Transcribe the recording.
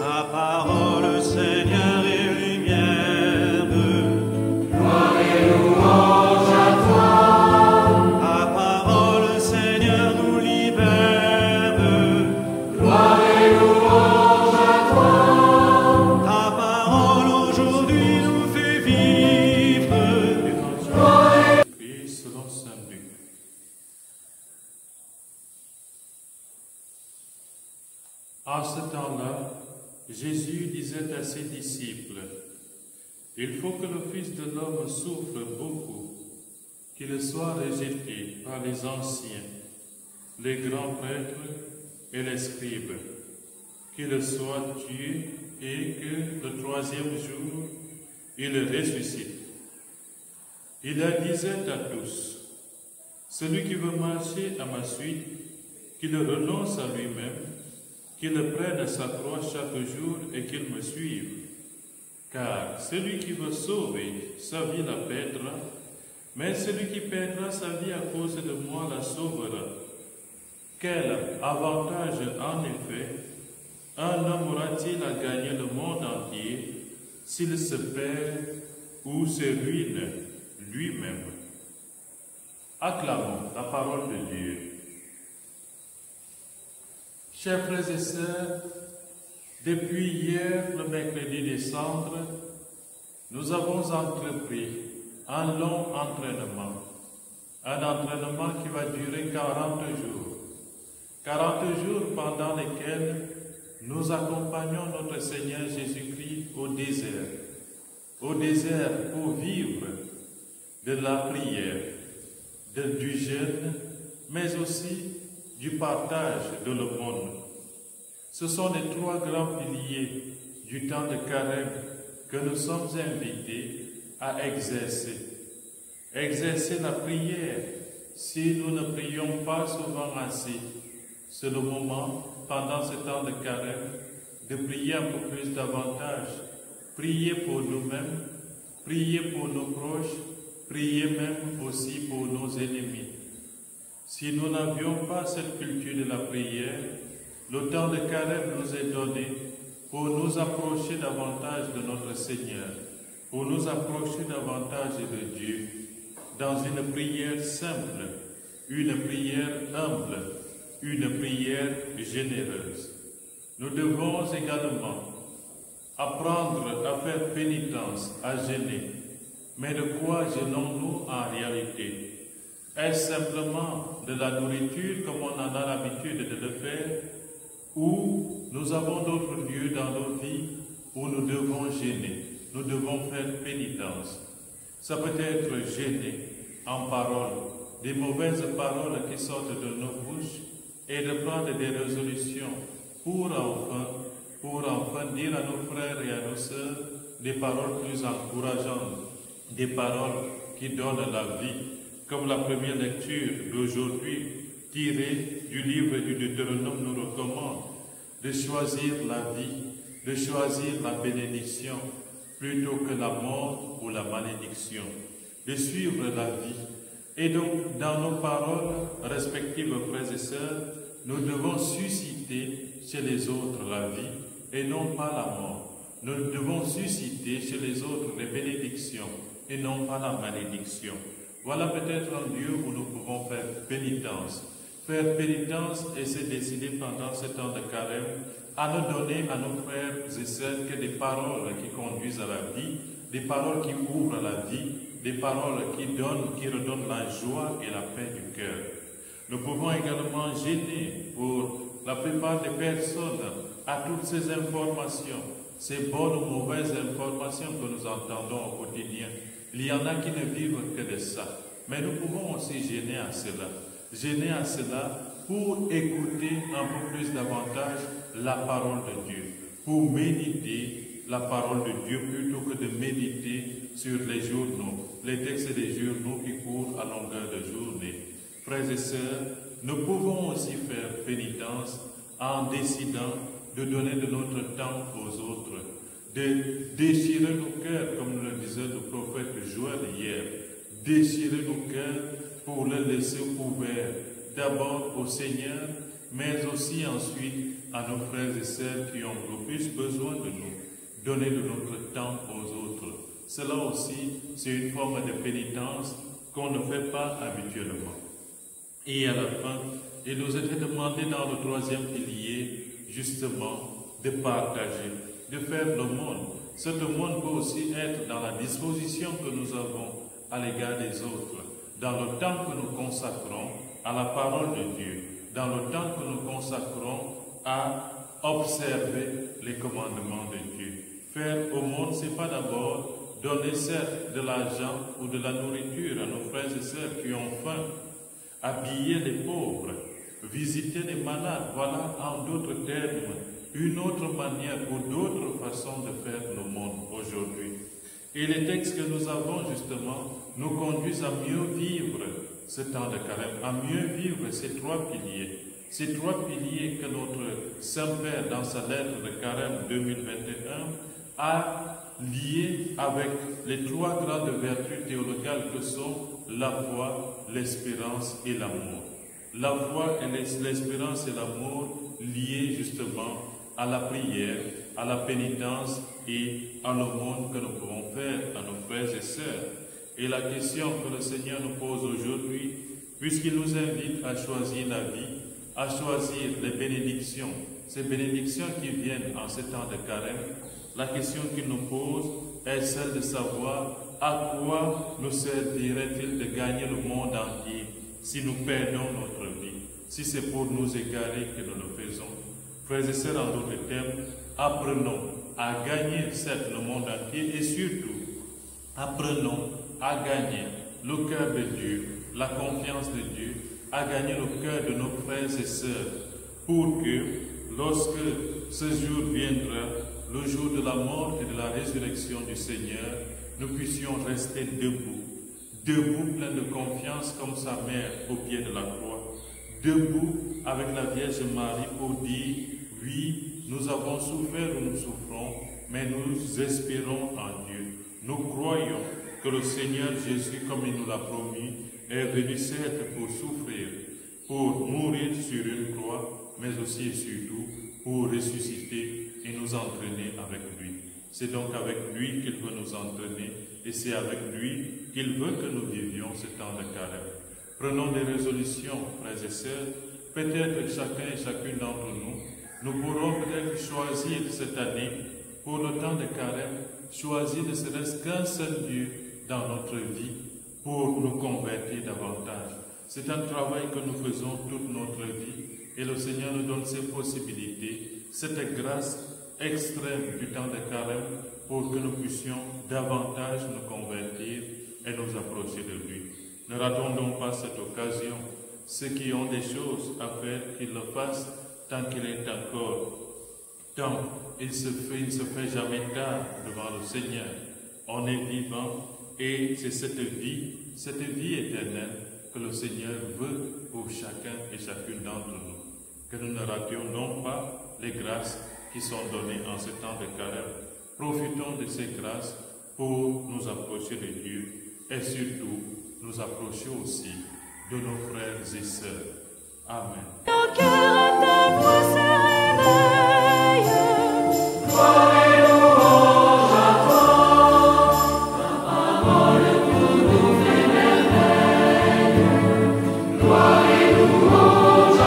Ta parole, Seigneur, est lumière. Gloire et louange à toi. Ta parole, Seigneur, nous libère. Gloire et louange à toi. Ta parole aujourd'hui nous fait vivre. Et selon saint Luc. En ce temps-là, Jésus disait à ses disciples, « Il faut que le Fils de l'homme souffre beaucoup, qu'il soit rejeté par les anciens, les grands prêtres et les scribes, qu'il soit tué et que le troisième jour, il ressuscite. » Il la disait à tous, « Celui qui veut marcher à ma suite, qu'il renonce à lui-même, qu'il prenne sa croix chaque jour et qu'il me suive. Car celui qui veut sauver sa vie la perdra, mais celui qui perdra sa vie à cause de moi la sauvera. Quel avantage en effet un homme aura-t-il à gagner le monde entier s'il se perd ou se ruine lui-même? » Acclamons la parole de Dieu. Chers frères et sœurs, depuis hier, le mercredi décembre, nous avons entrepris un long entraînement. Un entraînement qui va durer 40 jours. 40 jours pendant lesquels nous accompagnons notre Seigneur Jésus-Christ au désert. Au désert pour vivre de la prière, du jeûne, mais aussi du partage de l'aumône. Ce sont les trois grands piliers du temps de carême que nous sommes invités à exercer. Exercer la prière, si nous ne prions pas souvent assez. C'est le moment, pendant ce temps de carême, de prier un peu plus davantage. Prier pour nous-mêmes, prier pour nos proches, prier même aussi pour nos ennemis. Si nous n'avions pas cette culture de la prière, le temps de carême nous est donné pour nous approcher davantage de notre Seigneur, pour nous approcher davantage de Dieu, dans une prière simple, une prière humble, une prière généreuse. Nous devons également apprendre à faire pénitence, à jeûner. Mais de quoi gênons-nous en réalité? Est-ce simplement de la nourriture comme on en a l'habitude de le faire, ou nous avons d'autres lieux dans nos vies où nous devons jeûner, nous devons faire pénitence? Ça peut être jeûner en paroles, des mauvaises paroles qui sortent de nos bouches, et de prendre des résolutions pour enfin dire à nos frères et à nos sœurs des paroles plus encourageantes, des paroles qui donnent la vie, comme la première lecture d'aujourd'hui, tirée du livre du Deutéronome, nous recommande de choisir la vie, de choisir la bénédiction, plutôt que la mort ou la malédiction, de suivre la vie. Et donc, dans nos paroles respectives, frères et sœurs, nous devons susciter chez les autres la vie et non pas la mort. Nous devons susciter chez les autres les bénédictions et non pas la malédiction. Voilà peut-être un lieu où nous pouvons faire pénitence. Faire pénitence et se décider pendant ce temps de carême à ne donner à nos frères et sœurs que des paroles qui conduisent à la vie, des paroles qui ouvrent la vie, des paroles qui redonnent la joie et la paix du cœur. Nous pouvons également gêner pour la plupart des personnes à toutes ces informations, ces bonnes ou mauvaises informations que nous entendons au quotidien. Il y en a qui ne vivent que de ça. Mais nous pouvons aussi gêner à cela. Gêner à cela pour écouter un peu plus davantage la parole de Dieu, pour méditer la parole de Dieu plutôt que de méditer sur les journaux, les textes des journaux qui courent à longueur de journée. Frères et sœurs, nous pouvons aussi faire pénitence en décidant de donner de notre temps aux autres, de déchirer nos cœurs, comme nous le disait le prophète Joël hier, déchirer nos cœurs pour les laisser ouverts, d'abord au Seigneur, mais aussi ensuite à nos frères et sœurs qui ont le plus besoin de nous, donner de notre temps aux autres. Cela aussi, c'est une forme de pénitence qu'on ne fait pas habituellement. Et à la fin, il nous était demandé dans le troisième pilier, justement, de partager, de faire le monde. Ce monde peut aussi être dans la disposition que nous avons à l'égard des autres, dans le temps que nous consacrons à la parole de Dieu, dans le temps que nous consacrons à observer les commandements de Dieu. Faire au monde, ce n'est pas d'abord donner certes de l'argent ou de la nourriture à nos frères et sœurs qui ont faim, habiller les pauvres, visiter les malades. Voilà en d'autres termes une autre manière ou d'autres façons de faire le monde aujourd'hui. Et les textes que nous avons justement nous conduisent à mieux vivre ce temps de carême, à mieux vivre ces trois piliers. Ces trois piliers que notre Saint-Père, dans sa lettre de carême 2021, a liés avec les trois grandes vertus théologales que sont la foi, l'espérance et l'amour. La foi et l'espérance et l'amour liés justement à la prière, à la pénitence et à l'aumône que nous pouvons faire à nos frères et sœurs. Et la question que le Seigneur nous pose aujourd'hui, puisqu'il nous invite à choisir la vie, à choisir les bénédictions, ces bénédictions qui viennent en ce temps de carême, la question qu'il nous pose est celle de savoir à quoi nous servirait-il de gagner le monde entier si nous perdons notre vie, si c'est pour nous égarer que nous le faisons. Frères et sœurs, en d'autres termes, apprenons à gagner certes le monde entier et surtout, apprenons à gagner le cœur de Dieu, la confiance de Dieu, à gagner le cœur de nos frères et sœurs, pour que, lorsque ce jour viendra, le jour de la mort et de la résurrection du Seigneur, nous puissions rester debout, debout plein de confiance comme sa mère au pied de la croix, debout avec la Vierge Marie pour dire, oui, nous avons souffert ou nous souffrons, mais nous espérons en Dieu. Nous croyons que le Seigneur Jésus, comme il nous l'a promis, est venu certes pour souffrir, pour mourir sur une croix, mais aussi et surtout pour ressusciter et nous entraîner avec lui. C'est donc avec lui qu'il veut nous entraîner et c'est avec lui qu'il veut que nous vivions ce temps de carême. Prenons des résolutions, frères et sœurs. Peut-être chacun et chacune d'entre nous pourrons peut-être choisir cette année, pour le temps de carême, choisir ne serait-ce qu'un seul Dieu dans notre vie pour nous convertir davantage. C'est un travail que nous faisons toute notre vie et le Seigneur nous donne ces possibilités, cette grâce extrême du temps de carême pour que nous puissions davantage nous convertir et nous approcher de lui. Ne ratons donc pas cette occasion. Ceux qui ont des choses à faire, qu'ils le fassent tant qu'il est encore temps. Il ne se fait jamais tard devant le Seigneur. On est vivant et c'est cette vie éternelle que le Seigneur veut pour chacun et chacune d'entre nous. Que nous ne rations non pas les grâces qui sont données en ce temps de carême. Profitons de ces grâces pour nous approcher de Dieu et surtout nous approcher aussi de nos frères et sœurs. Amen.